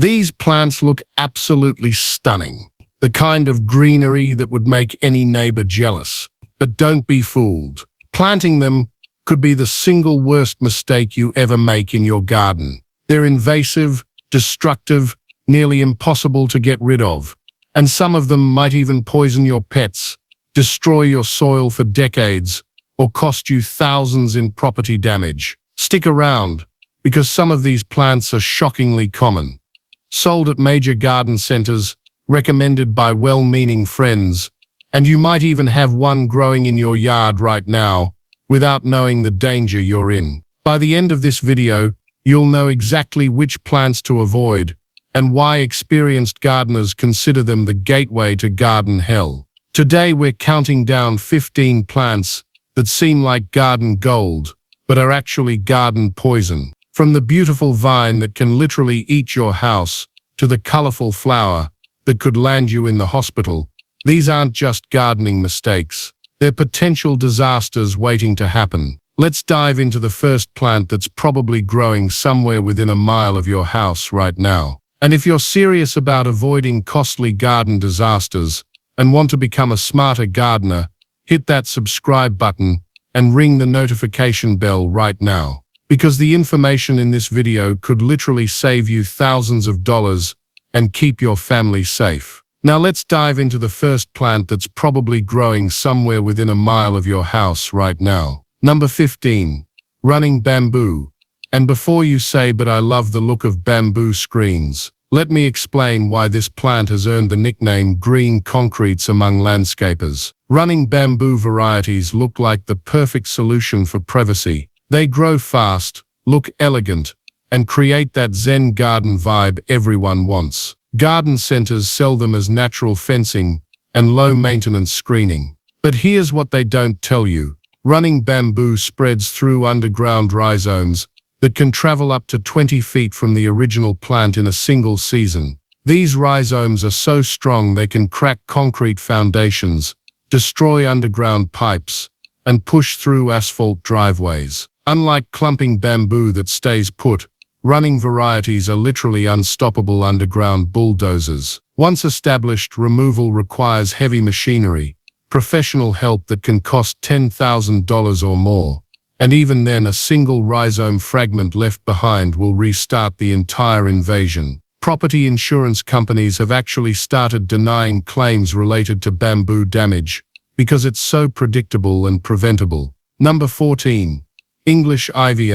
These plants look absolutely stunning, the kind of greenery that would make any neighbor jealous. But don't be fooled. Planting them could be the single worst mistake you ever make in your garden. They're invasive, destructive, nearly impossible to get rid of. And some of them might even poison your pets, destroy your soil for decades, or cost you thousands in property damage. Stick around, because some of these plants are shockingly common. Sold at major garden centers, recommended by well-meaning friends, and you might even have one growing in your yard right now, without knowing the danger you're in. By the end of this video, you'll know exactly which plants to avoid, and why experienced gardeners consider them the gateway to garden hell. Today we're counting down 15 plants that seem like garden gold, but are actually garden poison. From the beautiful vine that can literally eat your house, to the colorful flower that could land you in the hospital, these aren't just gardening mistakes. They're potential disasters waiting to happen. Let's dive into the first plant that's probably growing somewhere within a mile of your house right now. And if you're serious about avoiding costly garden disasters and want to become a smarter gardener, hit that subscribe button and ring the notification bell right now. Because the information in this video could literally save you thousands of dollars and keep your family safe. Now let's dive into the first plant that's probably growing somewhere within a mile of your house right now. Number 15. Running bamboo. And before you say, but I love the look of bamboo screens, let me explain why this plant has earned the nickname green concretes among landscapers. Running bamboo varieties look like the perfect solution for privacy. They grow fast, look elegant, and create that Zen garden vibe everyone wants. Garden centers sell them as natural fencing and low-maintenance screening. But here's what they don't tell you. Running bamboo spreads through underground rhizomes that can travel up to 20 feet from the original plant in a single season. These rhizomes are so strong they can crack concrete foundations, destroy underground pipes, and push through asphalt driveways. Unlike clumping bamboo that stays put, running varieties are literally unstoppable underground bulldozers. Once established, removal requires heavy machinery, professional help that can cost $10,000 or more. And even then, a single rhizome fragment left behind will restart the entire invasion. Property insurance companies have actually started denying claims related to bamboo damage because it's so predictable and preventable. Number 14. English ivy.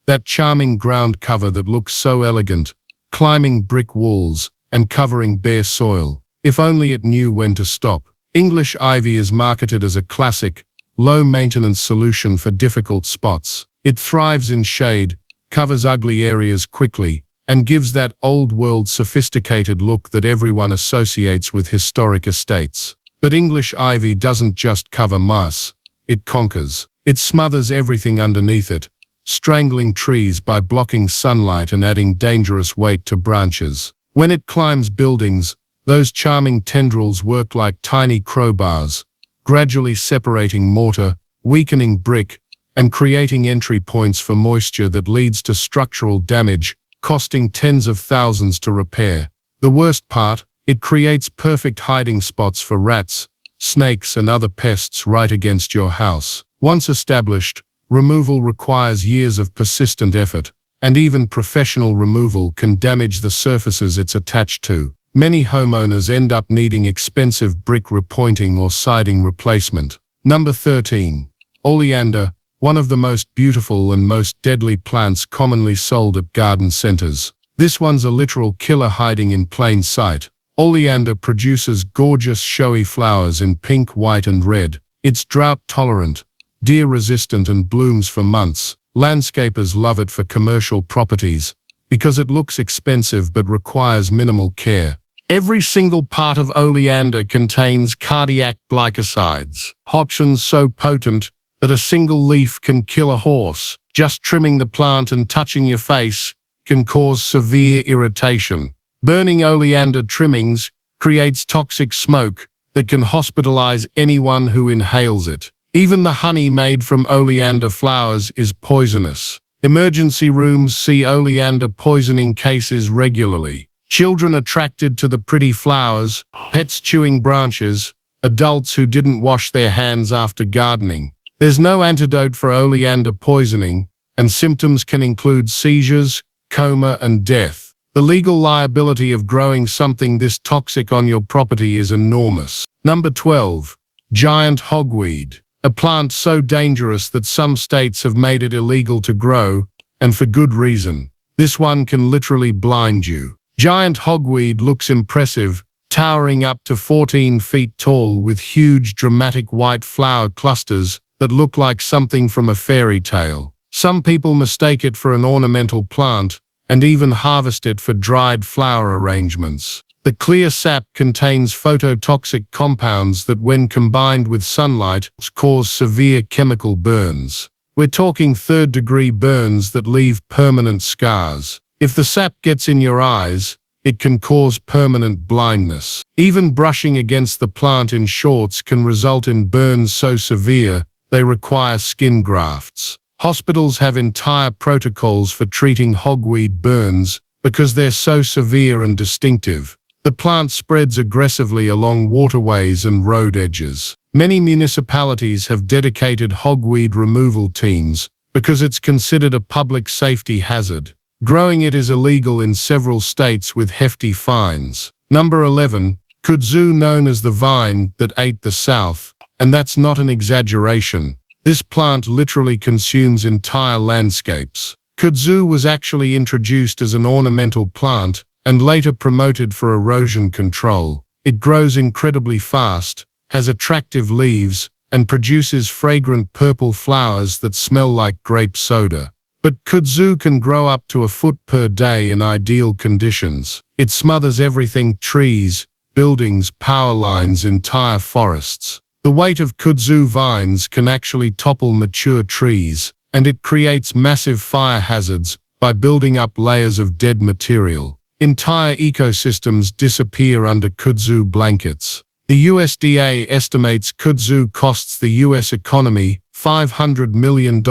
That charming ground cover that looks so elegant, climbing brick walls and covering bare soil. If only it knew when to stop. English ivy is marketed as a classic, low-maintenance solution for difficult spots. It thrives in shade, covers ugly areas quickly, and gives that old-world sophisticated look that everyone associates with historic estates. But English ivy doesn't just cover mice, it conquers. It smothers everything underneath it, strangling trees by blocking sunlight and adding dangerous weight to branches. When it climbs buildings, those charming tendrils work like tiny crowbars, gradually separating mortar, weakening brick, and creating entry points for moisture that leads to structural damage, costing tens of thousands to repair. The worst part, it creates perfect hiding spots for rats, snakes, and other pests right against your house. Once established, removal requires years of persistent effort, and even professional removal can damage the surfaces it's attached to. Many homeowners end up needing expensive brick repointing or siding replacement. Number 13. Oleander, one of the most beautiful and most deadly plants commonly sold at garden centers. This one's a literal killer hiding in plain sight. Oleander produces gorgeous showy flowers in pink, white, and red. It's drought-tolerant, deer-resistant, and blooms for months. Landscapers love it for commercial properties because it looks expensive but requires minimal care. Every single part of oleander contains cardiac glycosides, toxins so potent that a single leaf can kill a horse. Just trimming the plant and touching your face can cause severe irritation. Burning oleander trimmings creates toxic smoke that can hospitalize anyone who inhales it. Even the honey made from oleander flowers is poisonous. Emergency rooms see oleander poisoning cases regularly. children attracted to the pretty flowers, pets chewing branches, adults who didn't wash their hands after gardening. There's no antidote for oleander poisoning, and symptoms can include seizures, coma, and death. The legal liability of growing something this toxic on your property is enormous. Number 12. Giant hogweed. A plant so dangerous that some states have made it illegal to grow, and for good reason. This one can literally blind you. Giant hogweed looks impressive, towering up to 14 feet tall with huge dramatic white flower clusters that look like something from a fairy tale. Some people mistake it for an ornamental plant and even harvest it for dried flower arrangements. The clear sap contains phototoxic compounds that, when combined with sunlight, cause severe chemical burns. We're talking third-degree burns that leave permanent scars. If the sap gets in your eyes, it can cause permanent blindness. Even brushing against the plant in shorts can result in burns so severe they require skin grafts. Hospitals have entire protocols for treating hogweed burns because they're so severe and distinctive. The plant spreads aggressively along waterways and road edges. Many municipalities have dedicated hogweed removal teams because it's considered a public safety hazard. Growing it is illegal in several states with hefty fines. Number 11. Kudzu, known as the vine that ate the South. And that's not an exaggeration. This plant literally consumes entire landscapes. Kudzu was actually introduced as an ornamental plant and later promoted for erosion control. It grows incredibly fast, has attractive leaves, and produces fragrant purple flowers that smell like grape soda. But kudzu can grow up to a foot per day in ideal conditions. It smothers everything: trees, buildings, power lines, entire forests. The weight of kudzu vines can actually topple mature trees, and it creates massive fire hazards by building up layers of dead material. Entire ecosystems disappear under kudzu blankets. The USDA estimates kudzu costs the U.S. economy $500 million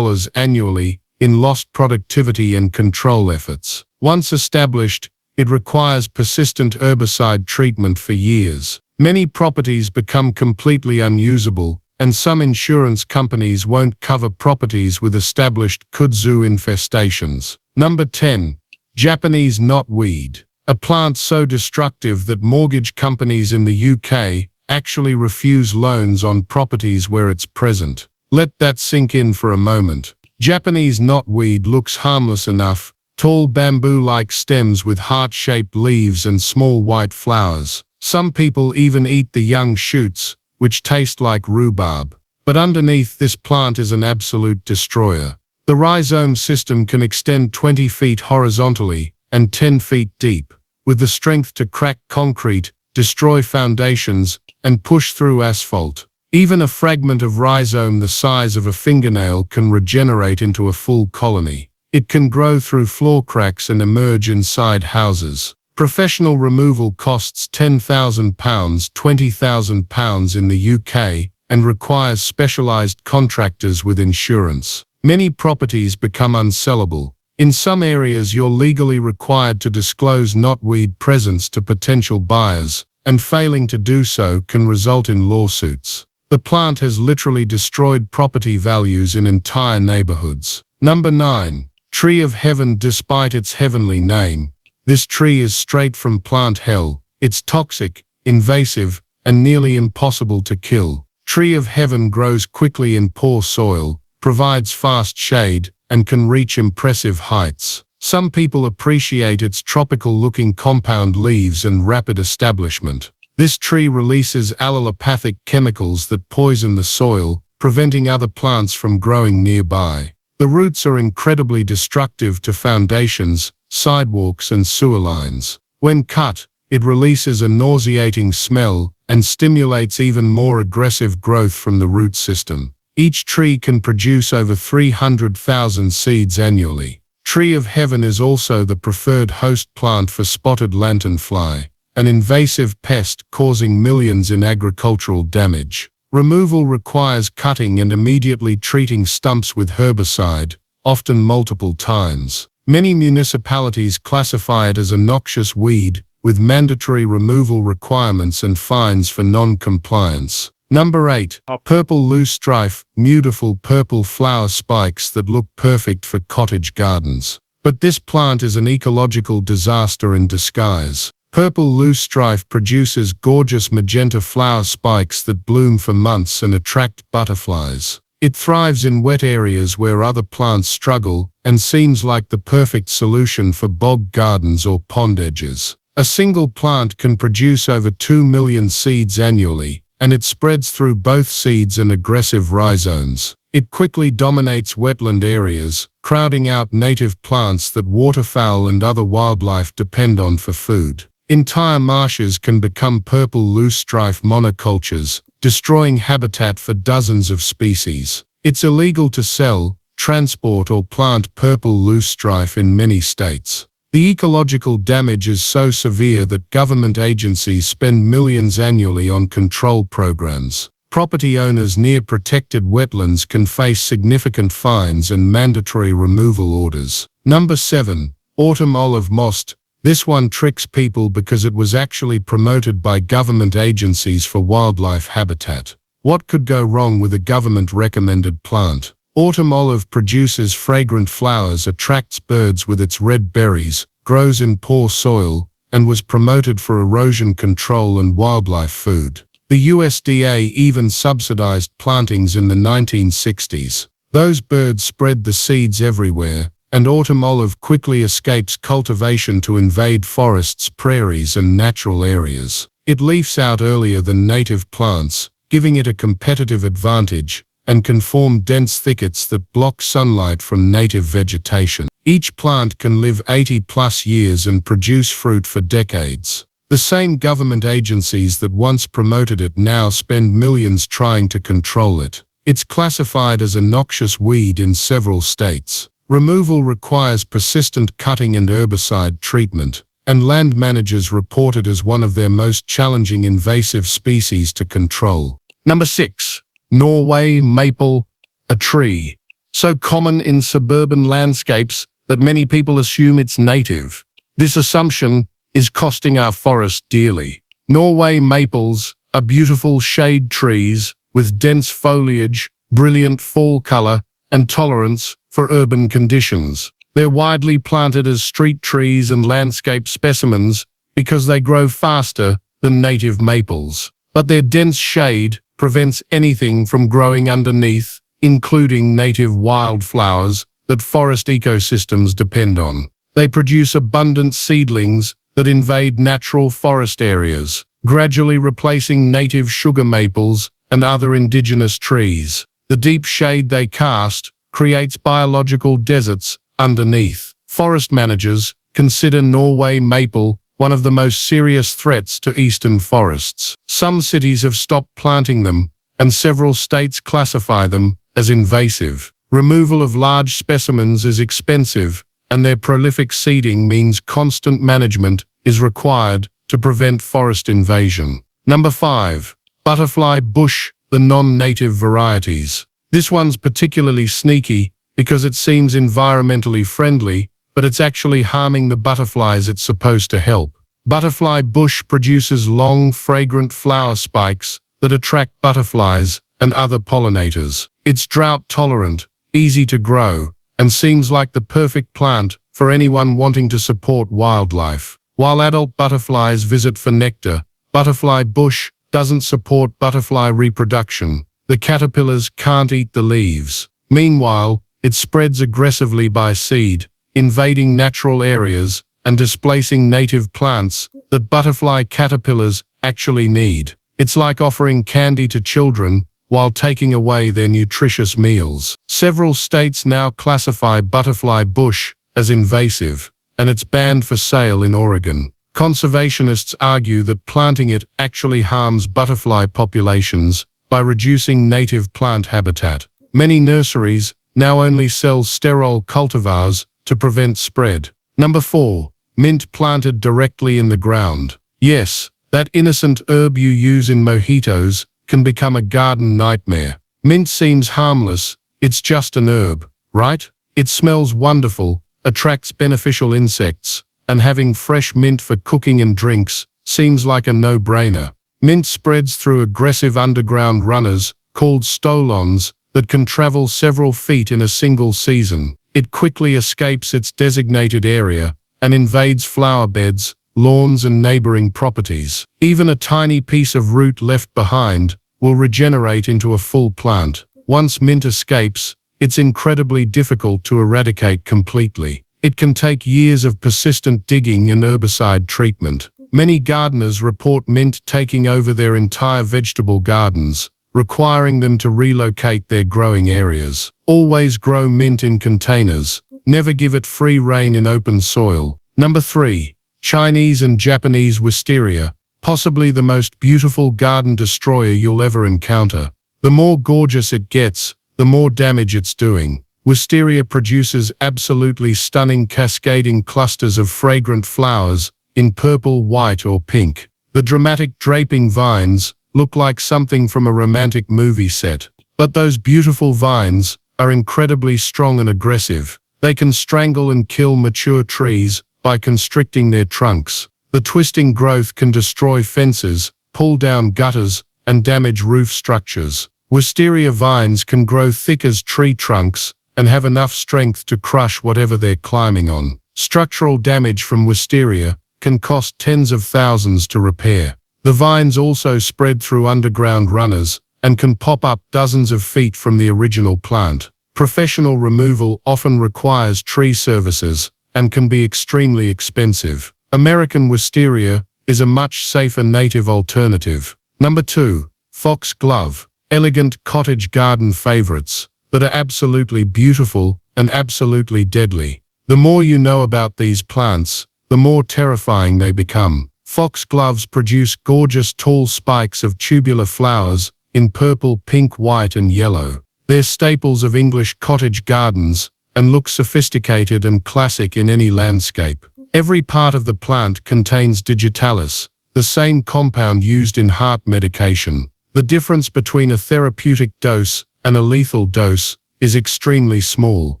annually in lost productivity and control efforts. Once established, it requires persistent herbicide treatment for years. Many properties become completely unusable, and some insurance companies won't cover properties with established kudzu infestations. Number 10. Japanese knotweed. A plant so destructive that mortgage companies in the UK actually refuse loans on properties where it's present. Let that sink in for a moment. Japanese knotweed looks harmless enough: tall bamboo-like stems with heart-shaped leaves and small white flowers. Some people even eat the young shoots, which taste like rhubarb. But underneath, this plant is an absolute destroyer. The rhizome system can extend 20 feet horizontally and 10 feet deep, with the strength to crack concrete, destroy foundations, and push through asphalt. Even a fragment of rhizome the size of a fingernail can regenerate into a full colony. It can grow through floor cracks and emerge inside houses. Professional removal costs £10,000, £20,000 in the UK, and requires specialized contractors with insurance. Many properties become unsellable. In some areas, you're legally required to disclose knotweed presence to potential buyers, and failing to do so can result in lawsuits. The plant has literally destroyed property values in entire neighborhoods. Number 9. Tree of Heaven. Despite its heavenly name, this tree is straight from plant hell. It's toxic, invasive, and nearly impossible to kill. Tree of Heaven grows quickly in poor soil, provides fast shade, and can reach impressive heights. Some people appreciate its tropical-looking compound leaves and rapid establishment. This tree releases allelopathic chemicals that poison the soil, preventing other plants from growing nearby. The roots are incredibly destructive to foundations, sidewalks, and sewer lines. When cut, it releases a nauseating smell and stimulates even more aggressive growth from the root system. Each tree can produce over 300,000 seeds annually. Tree of Heaven is also the preferred host plant for spotted lanternfly, an invasive pest causing millions in agricultural damage. Removal requires cutting and immediately treating stumps with herbicide, often multiple times. Many municipalities classify it as a noxious weed with mandatory removal requirements and fines for non-compliance. Number 8. Purple loose strife, beautiful purple flower spikes that look perfect for cottage gardens. But this plant is an ecological disaster in disguise. Purple loose strife produces gorgeous magenta flower spikes that bloom for months and attract butterflies. It thrives in wet areas where other plants struggle and seems like the perfect solution for bog gardens or pond edges. A single plant can produce over 2 million seeds annually, and it spreads through both seeds and aggressive rhizomes. It quickly dominates wetland areas, crowding out native plants that waterfowl and other wildlife depend on for food. Entire marshes can become purple loose strife monocultures, destroying habitat for dozens of species. It's illegal to sell, transport or plant purple loose strife in many states. The ecological damage is so severe that government agencies spend millions annually on control programs. Property owners near protected wetlands can face significant fines and mandatory removal orders. Number 7. Autumn olive moss. This one tricks people because it was actually promoted by government agencies for wildlife habitat. What could go wrong with a government-recommended plant? Autumn olive produces fragrant flowers, attracts birds with its red berries, grows in poor soil, and was promoted for erosion control and wildlife food. The USDA even subsidized plantings in the 1960s. Those birds spread the seeds everywhere, and autumn olive quickly escapes cultivation to invade forests, prairies, and natural areas. It leaves out earlier than native plants, giving it a competitive advantage, and can form dense thickets that block sunlight from native vegetation. Each plant can live 80+ years and produce fruit for decades. The same government agencies that once promoted it now spend millions trying to control it. It's classified as a noxious weed in several states. Removal requires persistent cutting and herbicide treatment, and land managers report it as one of their most challenging invasive species to control. Number 6. Norway Maple, a tree so common in suburban landscapes that many people assume it's native. This assumption is costing our forest dearly. Norway maples are beautiful shade trees with dense foliage, brilliant fall color, and tolerance for urban conditions. They're widely planted as street trees and landscape specimens because they grow faster than native maples. But their dense shade prevents anything from growing underneath, including native wildflowers that forest ecosystems depend on. They produce abundant seedlings that invade natural forest areas, gradually replacing native sugar maples and other indigenous trees. The deep shade they cast creates biological deserts underneath. Forest managers consider Norway maple one of the most serious threats to eastern forests. Some cities have stopped planting them, and several states classify them as invasive. Removal of large specimens is expensive, and their prolific seeding means constant management is required to prevent forest invasion. Number 5. Butterfly bush, the non-native varieties. This one's particularly sneaky because it seems environmentally friendly, but it's actually harming the butterflies it's supposed to help. Butterfly bush produces long, fragrant flower spikes that attract butterflies and other pollinators. It's drought-tolerant, easy to grow, and seems like the perfect plant for anyone wanting to support wildlife. While adult butterflies visit for nectar, butterfly bush doesn't support butterfly reproduction. The caterpillars can't eat the leaves. Meanwhile, it spreads aggressively by seed, invading natural areas and displacing native plants that butterfly caterpillars actually need. It's like offering candy to children while taking away their nutritious meals. Several states now classify butterfly bush as invasive, and it's banned for sale in Oregon. Conservationists argue that planting it actually harms butterfly populations by reducing native plant habitat. Many nurseries now only sell sterile cultivars to prevent spread. Number 4. Mint planted directly in the ground. Yes, that innocent herb you use in mojitos can become a garden nightmare. Mint seems harmless, it's just an herb, right? It smells wonderful, attracts beneficial insects, and having fresh mint for cooking and drinks seems like a no-brainer. Mint spreads through aggressive underground runners, called stolons, that can travel several feet in a single season. It quickly escapes its designated area and invades flower beds, lawns and neighboring properties. Even a tiny piece of root left behind will regenerate into a full plant. Once mint escapes, it's incredibly difficult to eradicate completely. It can take years of persistent digging and herbicide treatment. Many gardeners report mint taking over their entire vegetable gardens, requiring them to relocate their growing areas. Always grow mint in containers. Never give it free rein in open soil. Number 3. Chinese and Japanese Wisteria, possibly the most beautiful garden destroyer you'll ever encounter. The more gorgeous it gets, the more damage it's doing. Wisteria produces absolutely stunning cascading clusters of fragrant flowers in purple, white, or pink. The dramatic draping vines look like something from a romantic movie set. But those beautiful vines are incredibly strong and aggressive. They can strangle and kill mature trees by constricting their trunks. The twisting growth can destroy fences, pull down gutters, and damage roof structures. Wisteria vines can grow thick as tree trunks and have enough strength to crush whatever they're climbing on. Structural damage from wisteria can cost tens of thousands to repair. The vines also spread through underground runners and can pop up dozens of feet from the original plant. Professional removal often requires tree services and can be extremely expensive. American wisteria is a much safer native alternative. Number 2. Foxglove. Elegant cottage garden favorites that are absolutely beautiful and absolutely deadly. The more you know about these plants, the more terrifying they become. Foxgloves produce gorgeous tall spikes of tubular flowers in purple, pink, white, and yellow. They're staples of English cottage gardens and look sophisticated and classic in any landscape. Every part of the plant contains digitalis, the same compound used in heart medication. The difference between a therapeutic dose and a lethal dose is extremely small.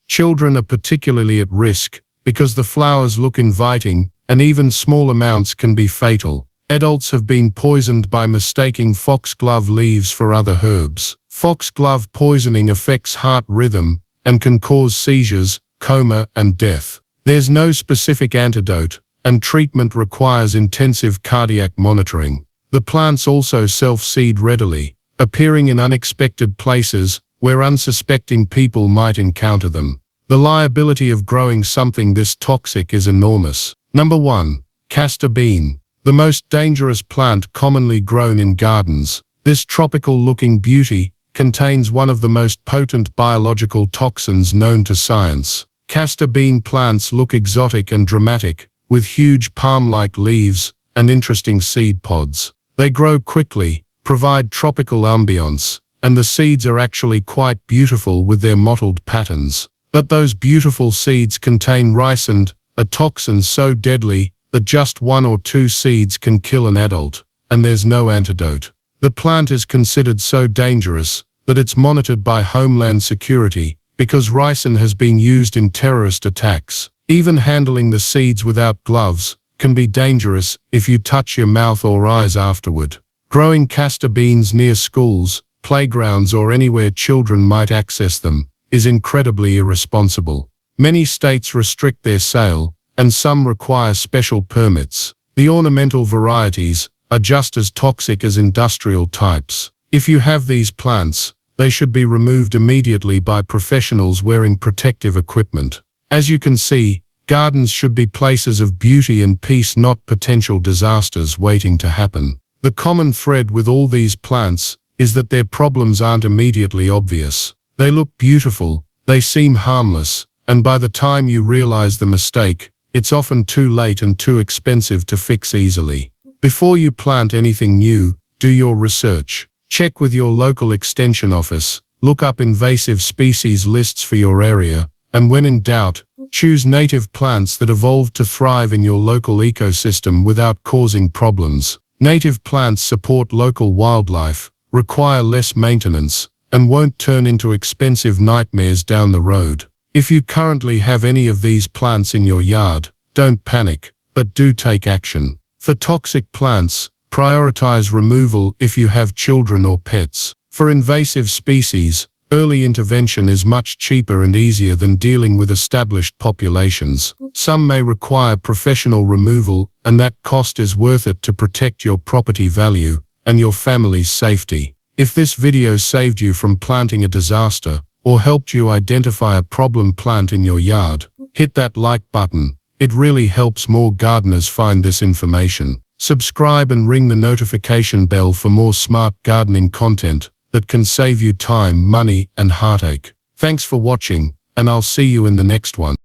Children are particularly at risk because the flowers look inviting, and even small amounts can be fatal. Adults have been poisoned by mistaking foxglove leaves for other herbs. Foxglove poisoning affects heart rhythm and can cause seizures, coma, and death. There's no specific antidote, and treatment requires intensive cardiac monitoring. The plants also self-seed readily, appearing in unexpected places where unsuspecting people might encounter them. The liability of growing something this toxic is enormous. Number 1. Castor Bean. The most dangerous plant commonly grown in gardens. This tropical-looking beauty contains one of the most potent biological toxins known to science. Castor bean plants look exotic and dramatic, with huge palm-like leaves and interesting seed pods. They grow quickly, provide tropical ambience, and the seeds are actually quite beautiful with their mottled patterns. But those beautiful seeds contain ricin, a toxin so deadly that just 1 or 2 seeds can kill an adult, and there's no antidote. The plant is considered so dangerous that it's monitored by Homeland Security because ricin has been used in terrorist attacks. Even handling the seeds without gloves can be dangerous if you touch your mouth or eyes afterward. Growing castor beans near schools, playgrounds, or anywhere children might access them is incredibly irresponsible. Many states restrict their sale, and some require special permits. The ornamental varieties are just as toxic as industrial types. If you have these plants, they should be removed immediately by professionals wearing protective equipment. As you can see, gardens should be places of beauty and peace, not potential disasters waiting to happen. The common thread with all these plants is that their problems aren't immediately obvious. They look beautiful, they seem harmless, and by the time you realize the mistake, it's often too late and too expensive to fix easily. Before you plant anything new, do your research. Check with your local extension office, look up invasive species lists for your area, and when in doubt, choose native plants that evolved to thrive in your local ecosystem without causing problems. Native plants support local wildlife, require less maintenance, and won't turn into expensive nightmares down the road. If you currently have any of these plants in your yard, Don't panic, but do take action. For toxic plants, prioritize removal if you have children or pets. For invasive species, early intervention is much cheaper and easier than dealing with established populations. Some may require professional removal, and that cost is worth it to protect your property value and your family's safety. If this video saved you from planting a disaster, or helped you identify a problem plant in your yard, hit that like button. It really helps more gardeners find this information. Subscribe and ring the notification bell for more smart gardening content that can save you time, money, and heartache. Thanks for watching, and I'll see you in the next one.